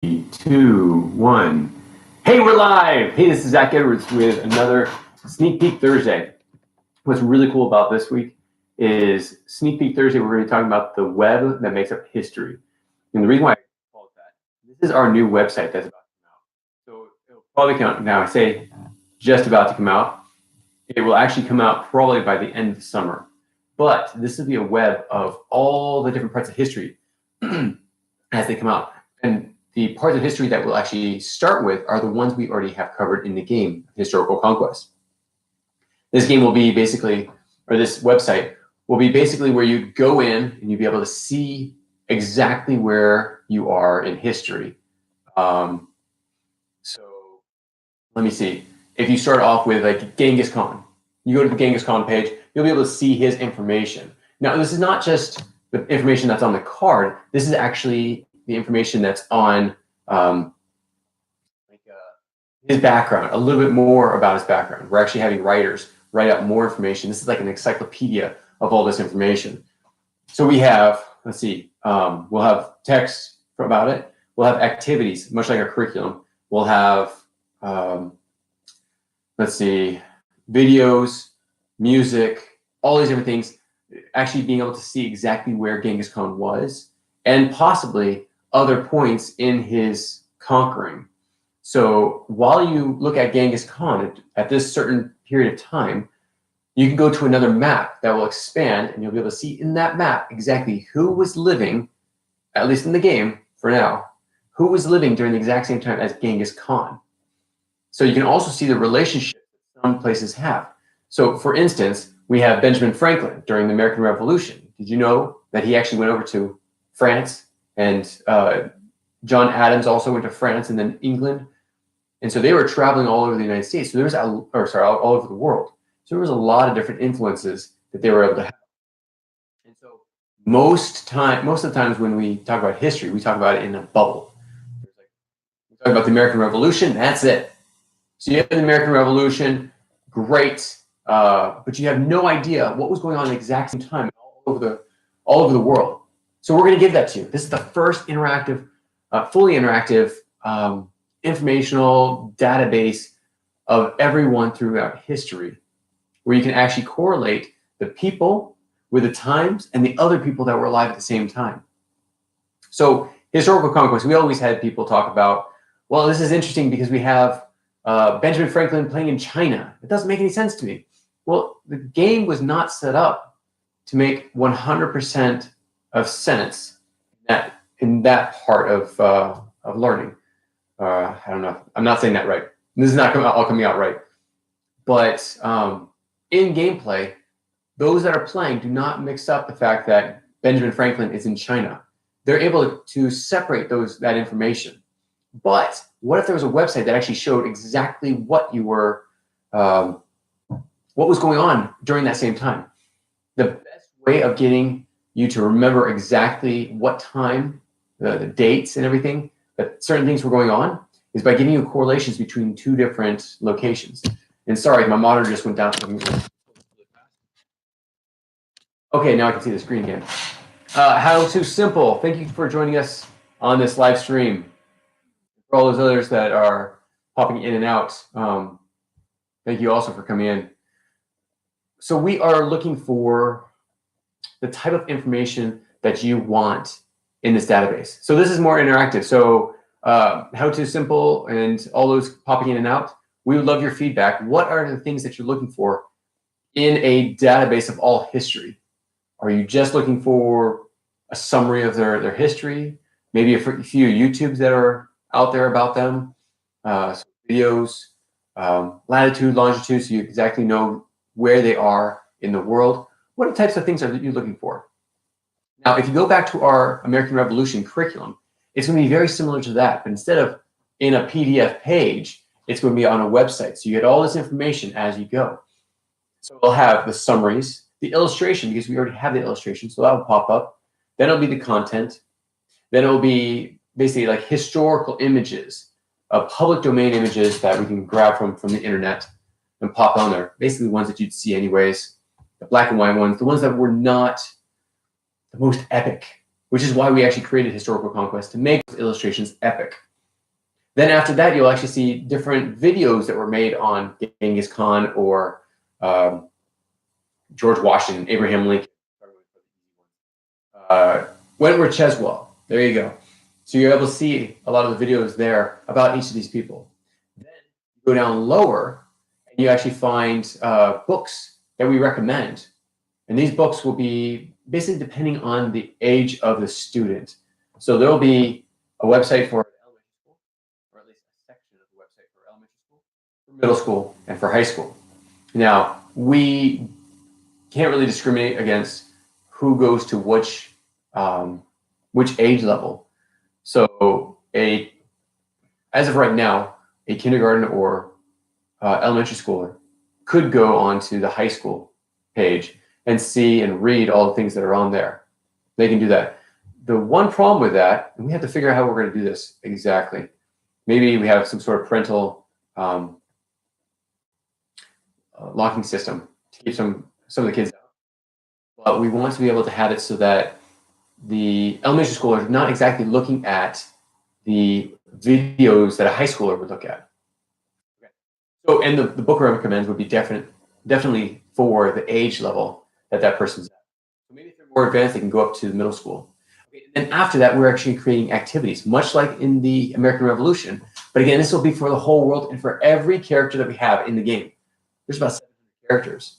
Two, one. Hey, we're live. Hey, this is Zach Edwards with another Sneak Peek Thursday. What's really cool about this week is Sneak Peek Thursday. We're going to be talking about the web that makes up history. And the reason why I call it that, this is our new website that's about to come out. So it'll probably come out now. I say just about to come out. It will actually come out probably by the end of the summer. But this will be a web of all the different parts of history as they come out. And the parts of history that we'll actually start with are the ones we already have covered in the game, Historical Conquest. This game will be basically, or this website will be basically where you go in and you'll be able to see exactly where you are in history. So let me see. If you start off with like Genghis Khan, you go to the Genghis Khan page, you'll be able to see his information. Now, this is not just the information that's on the card. This is actually the information that's on his background, a little bit more about his background. We're actually having writers write out more information. This is like an encyclopedia of all this information. So we have, let's see, we'll have text about it. We'll have activities, much like our curriculum. We'll have, let's see, videos, music, all these different things, actually being able to see exactly where Genghis Khan was and possibly other points in his conquering. So while you look at Genghis Khan at this certain period of time, you can go to another map that will expand and you'll be able to see in that map exactly who was living, at least in the game for now, who was living during the exact same time as Genghis Khan. So you can also see the relationship that some places have. So for instance, we have Benjamin Franklin during the American Revolution. Did you know that he actually went over to France? And John Adams also went to France and then England. And so they were traveling all over the United States. So there was, all over the world. So there was a lot of different influences that they were able to have. And so most of the times when we talk about history, we talk about it in a bubble. We talk about the American Revolution, that's it. So you have the American Revolution, great, but you have no idea what was going on at the exact same time all over the world. So we're going to give that to you. This is the first interactive, fully interactive informational database of everyone throughout history, where you can actually correlate the people with the times and the other people that were alive at the same time. So historical conquest, we always had people talk about, well, this is interesting because we have Benjamin Franklin playing in China. It doesn't make any sense to me. Well, the game was not set up to make 100% of sense in that part of learning. I don't know. I'm not saying that right. This is not all coming out right. But in gameplay, those that are playing do not mix up the fact that Benjamin Franklin is in China. They're able to separate that information. But what if there was a website that actually showed exactly what you were, what was going on during that same time? The best way of getting you to remember exactly what time, the dates and everything, that certain things were going on, is by giving you correlations between two different locations. And sorry, my monitor just went down. Okay, now I can see the screen again. How to Simple. Thank you for joining us on this live stream. For all those others that are popping in and out, thank you also for coming in. So we are looking for the type of information that you want in this database. So this is more interactive. So How to Simple and all those popping in and out, we would love your feedback. What are the things that you're looking for in a database of all history? Are you just looking for a summary of their history? Maybe a few YouTubes that are out there about them, some videos, latitude, longitude, so you exactly know where they are in the world. What types of things are you looking for? Now, if you go back to our American Revolution curriculum, it's going to be very similar to that, but instead of in a PDF page, it's going to be on a website. So you get all this information as you go. So we'll have the summaries, the illustration, because we already have the illustration, so that will pop up. Then it'll be the content. Then it'll be basically like historical images, public domain images that we can grab from the internet and pop on there. Basically the ones that you'd see anyways, the black and white ones, the ones that were not the most epic, which is why we actually created Historical Conquest, to make those illustrations epic. Then after that, you'll actually see different videos that were made on Genghis Khan or George Washington, Abraham Lincoln, Wentworth Cheswell. There you go. So you're able to see a lot of the videos there about each of these people. Then you go down lower and you actually find books that we recommend. And these books will be basically depending on the age of the student. So there'll be a website for elementary school, or at least a section of the website for elementary school, for middle school, and for high school. Now, we can't really discriminate against who goes to which age level. So as of right now, a kindergarten or elementary schooler could go onto the high school page and see and read all the things that are on there. They can do that. The one problem with that, and we have to figure out how we're going to do this exactly. Maybe we have some sort of parental locking system to keep some of the kids out. But we want to be able to have it so that the elementary schooler is not exactly looking at the videos that a high schooler would look at. Okay. So, and the book recommends would be definitely for the age level that person's at. So maybe if they're more advanced, they can go up to the middle school. Okay. And then after that, we're actually creating activities, much like in the American Revolution. But again, this will be for the whole world and for every character that we have in the game. There's about 700 characters.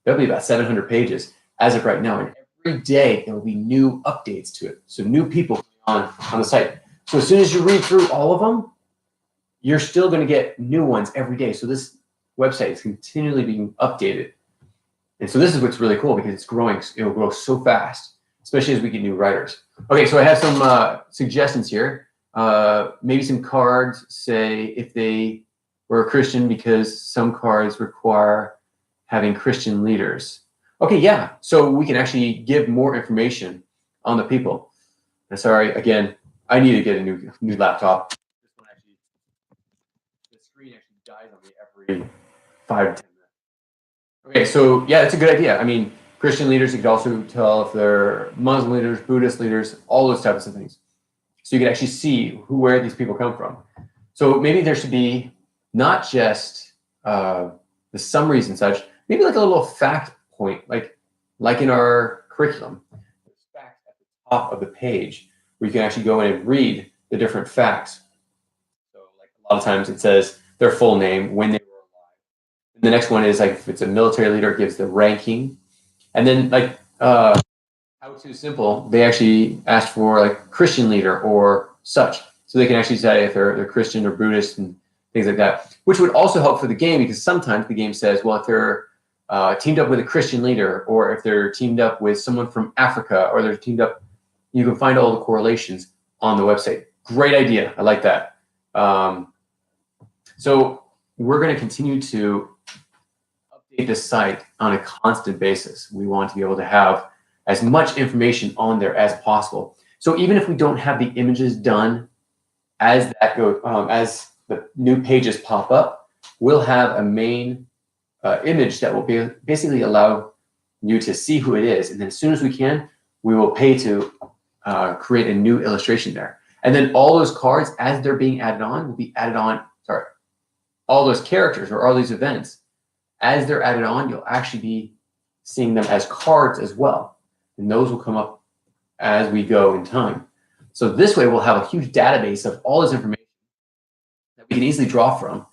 There'll be about 700 pages as of right now. And every day there will be new updates to it. So new people on the site. So as soon as you read through all of them, you're still going to get new ones every day. So this website is continually being updated. And so this is what's really cool because it's growing. It will grow so fast, especially as we get new writers. Okay, so I have some suggestions here. Maybe some cards say if they were a Christian, because some cards require having Christian leaders. Okay, yeah. So we can actually give more information on the people. And sorry, again, I need to get a new laptop. This one actually, the screen actually dies on me every 5 to 10 minutes. Okay, so yeah, it's a good idea. I mean, Christian leaders, you could also tell if they're Muslim leaders, Buddhist leaders, all those types of things. So you can actually see where these people come from. So maybe there should be not just the summaries and such, maybe like a little fact point, like in our curriculum, there's facts at the top of the page where you can actually go in and read the different facts. So like a lot of times it says their full name, when they were alive. And the next one is like if it's a military leader, it gives the ranking. And then like How To Simple, they actually asked for like Christian leader or such. So they can actually say if they're Christian or Buddhist and things like that, which would also help for the game because sometimes the game says, well, if they're teamed up with a Christian leader, or if they're teamed up with someone from Africa, or they're teamed up, you can find all the correlations on the website. Great idea. I like that. So we're going to continue to update this site on a constant basis. We want to be able to have as much information on there as possible. So even if we don't have the images done as as the new pages pop up, we'll have a main image that will basically allow you to see who it is. And then as soon as we can, we will pay to create a new illustration there. And then all those cards, as they're being added on, will be added on, all those characters or all these events, as they're added on, you'll actually be seeing them as cards as well. And those will come up as we go in time. So this way we'll have a huge database of all this information that we can easily draw from.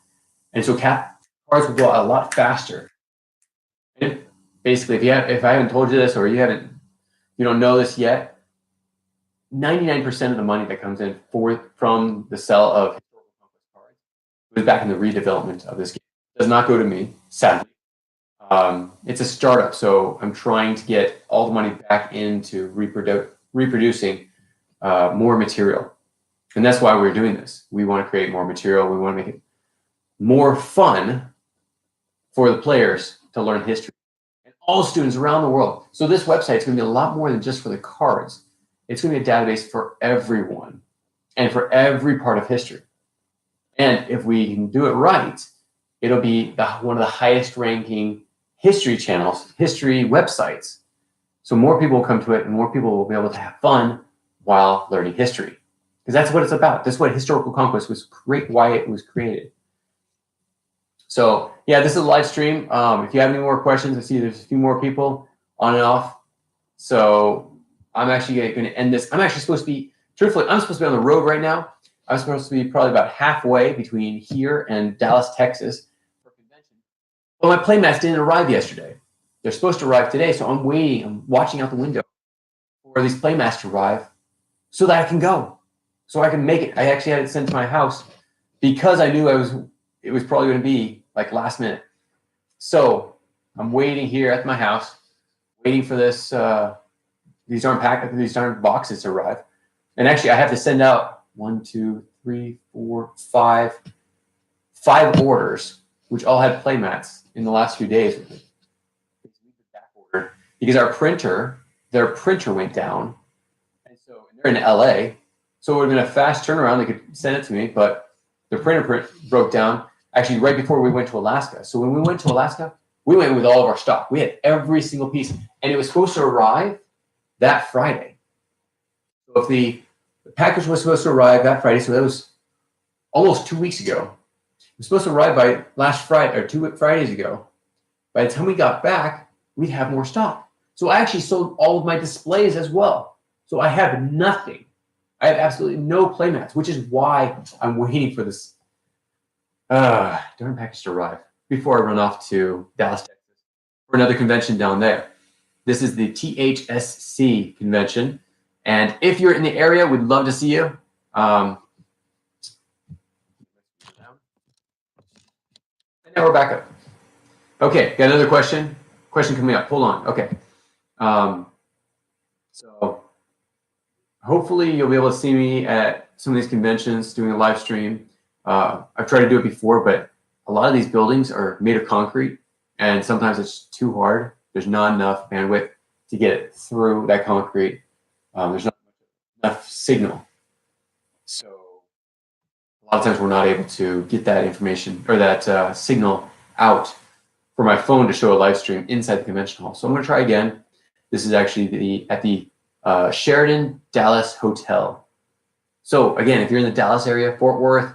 And so cards will go a lot faster. And basically, if I haven't told you this or you don't know this yet, 99% of the money that comes in from the sale of historical conquest cards goes back in the redevelopment of this game. It does not go to me, sadly. It's a startup, so I'm trying to get all the money back into reproducing more material. And that's why we're doing this. We want to create more material. We want to make it more fun for the players to learn history. And all students around the world. So this website is going to be a lot more than just for the cards. It's going to be a database for everyone and for every part of history. And if we can do it right, it'll be one of the highest ranking history channels, history websites. So more people will come to it and more people will be able to have fun while learning history. because that's what it's about. That's what historical conquest was, why it was created. So yeah, this is a live stream. If you have any more questions, I see there's a few more people on and off. So I'm actually going to end this. I'm actually supposed to be, truthfully, I'm supposed to be on the road right now. I'm supposed to be probably about halfway between here and Dallas, Texas for a convention. Well, my playmats didn't arrive yesterday. They're supposed to arrive today, so I'm waiting. I'm watching out the window for these playmats to arrive so that I can go, so I can make it. I actually had it sent to my house because I knew it was probably going to be like last minute. So I'm waiting here at my house, waiting for this these darn boxes to arrive. And actually, I have to send out 1, 2, 3, 4, 5 orders, which all had playmats in the last few days. Because their printer went down, and so they're in LA, so it would have been a fast turnaround. They could send it to me, but the printer broke down actually right before we went to Alaska. So when we went to Alaska, we went with all of our stock. We had every single piece, and it was supposed to arrive that Friday. So if the package was supposed to arrive that Friday, so that was almost 2 weeks ago. It was supposed to arrive by last Friday or 2 Fridays ago. By the time we got back, we'd have more stock. So I actually sold all of my displays as well. So I have nothing. I have absolutely no playmats, which is why I'm waiting for this darn package to arrive before I run off to Dallas, Texas for another convention down there. This is the THSC convention. And if you're in the area, we'd love to see you. And now we're back up. Okay, got another question. Question coming up. Hold on. Okay. So hopefully you'll be able to see me at some of these conventions doing a live stream. I've tried to do it before, but a lot of these buildings are made of concrete, and sometimes it's too hard. There's not enough bandwidth to get it through that concrete. There's not enough signal. So a lot of times we're not able to get that information or that signal out for my phone to show a live stream inside the convention hall. So I'm going to try again. This is actually at the Sheraton Dallas Hotel. So again, if you're in the Dallas area, Fort Worth,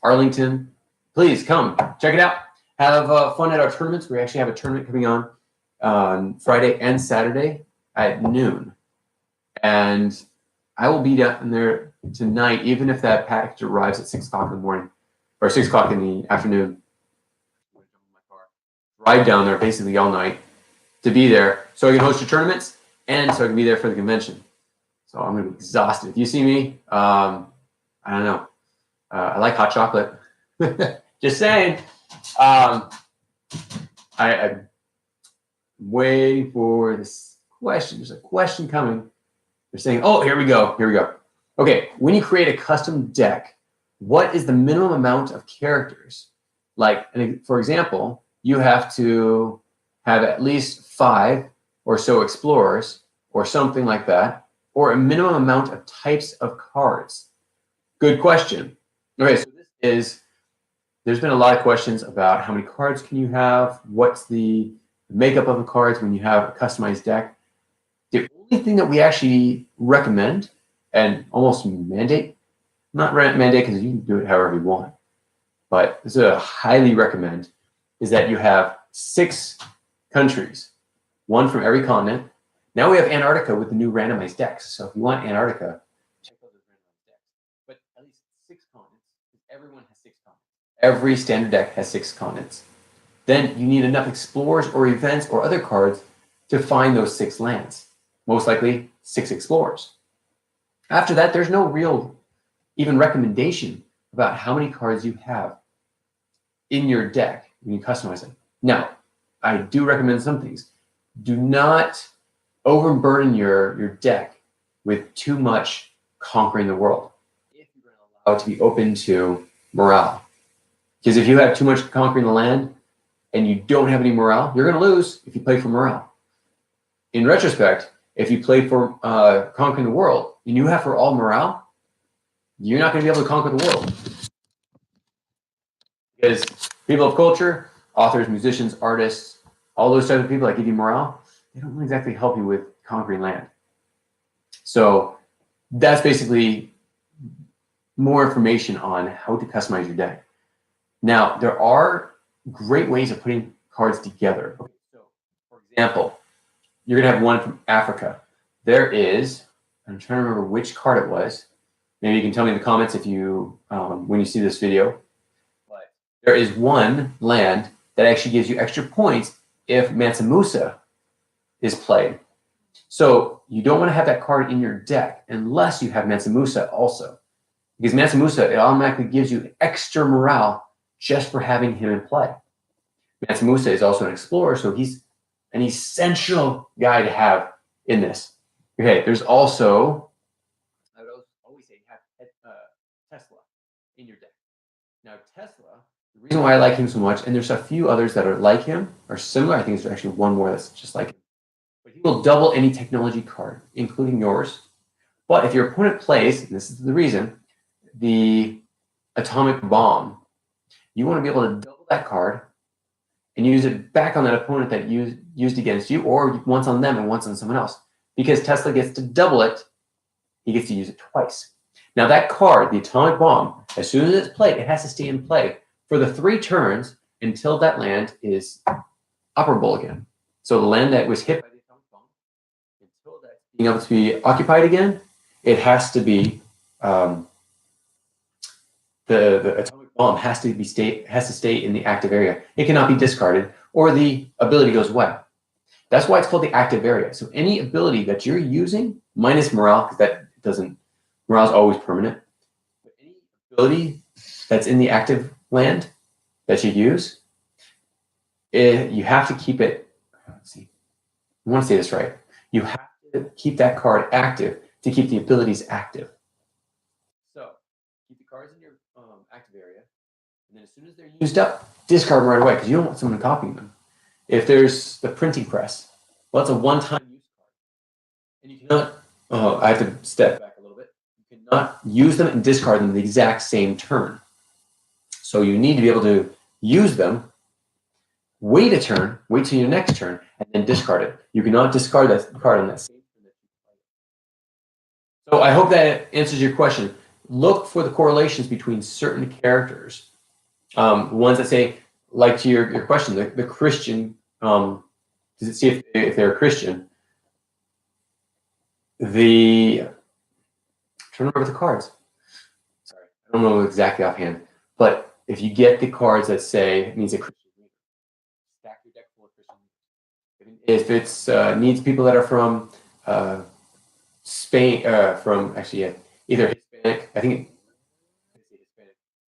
Arlington, please come check it out. Have fun at our tournaments. We actually have a tournament coming on Friday and Saturday at noon. And I will be down there tonight, even if that package arrives at 6 o'clock in the morning or 6 o'clock in the afternoon. Drive down there basically all night to be there so I can host your tournaments and so I can be there for the convention. So I'm going to be exhausted. If you see me, I don't know. I like hot chocolate. Just saying. I'm waiting for this question. There's a question coming. They're saying, oh, here we go. Here we go. Okay, when you create a custom deck, what is the minimum amount of characters? Like, for example, you have to have at least 5 or so explorers or something like that, or a minimum amount of types of cards. Good question. Okay, so there's been a lot of questions about how many cards can you have, what's the makeup of the cards when you have a customized deck. The only thing that we actually recommend and almost mandate, not mandate because you can do it however you want, but this is a highly recommend, is that you have 6 countries, 1 from every continent. Now we have Antarctica with the new randomized decks. So if you want Antarctica, check out those randomized decks. But at least 6 continents, because everyone has 6 continents. Every standard deck has 6 continents. Then you need enough explorers or events or other cards to find those 6 lands. Most likely 6 explorers. After that, there's no real even recommendation about how many cards you have in your deck when you customize it. Now, I do recommend some things. Do not overburden your deck with too much conquering the world if you're going to allow it to be open to morale. Because if you have too much conquering the land and you don't have any morale, you're going to lose if you play for morale. In retrospect, if you play for conquering the world and you have for all morale, you're not going to be able to conquer the world. Because people of culture, authors, musicians, artists, all those types of people that give you morale, they don't exactly help you with conquering land. So that's basically more information on how to customize your deck. Now, there are great ways of putting cards together. Okay, so, for example, you're going to have one from Africa. There is, I'm trying to remember which card it was. Maybe you can tell me in the comments if you, when you see this video. But there is one land that actually gives you extra points if Mansa Musa is played. So you don't want to have that card in your deck unless you have Mansa Musa also. Because Mansa Musa, it automatically gives you extra morale just for having him in play. Mansa Musa is also an explorer, so he's an essential guy to have in this. Okay, there's also, I would always say, have Tesla in your deck. Now, Tesla, the reason why I like him so much, and there's a few others that are like him, or similar, I think there's actually one more that's just like him, but he will double any technology card, including yours. But if your opponent plays, and this is the reason, the atomic bomb, you want to be able to double that card and use it back on that opponent that used against you, or once on them and once on someone else. Because Tesla gets to double it, he gets to use it twice. Now that card, the atomic bomb, as soon as it's played, it has to stay in play for the 3 turns until that land is operable again. So the land that was hit by the atomic bomb, until that's being able to be occupied again, it has to be the atomic bomb has to stay in the active area. It cannot be discarded, or the ability goes away. That's why it's called the active area. So any ability that you're using, minus morale, because that doesn't, morale is always permanent. But any ability that's in the active land that you use, you have to keep it. Let's see, I want to say this right. You have to keep that card active to keep the abilities active. So keep the cards in your active area, and then as soon as they're used up, discard them right away because you don't want someone copying them. If there's the printing press, well, it's a one-time use card, and you cannot. Oh, I have to step back a little bit. You cannot use them and discard them the exact same turn. So you need to be able to use them, wait a turn, wait till your next turn, and then discard it. You cannot discard that card on that same turn. So I hope that answers your question. Look for the correlations between certain characters. Ones that say, like to your question, the Christian, does it see if they're a Christian? I'm trying to remember the cards. Sorry, I don't know exactly offhand. But if you get the cards that say it means a Christian leader, stack your deck full of Christian leaders. If it's needs people that are from Spain, from actually either Hispanic, I think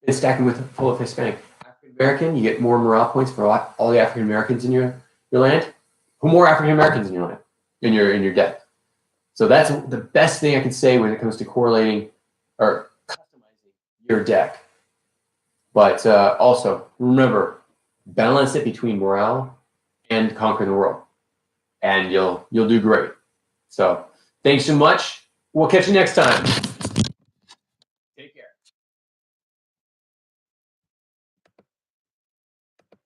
it's stacking with full of Hispanic. African American, you get more morale points for all the African Americans in your land. Who more African Americans in your land, in your deck? So that's the best thing I can say when it comes to correlating or customizing your deck. But also remember, balance it between morale and conquer the world, and you'll do great. So thanks so much. We'll catch you next time.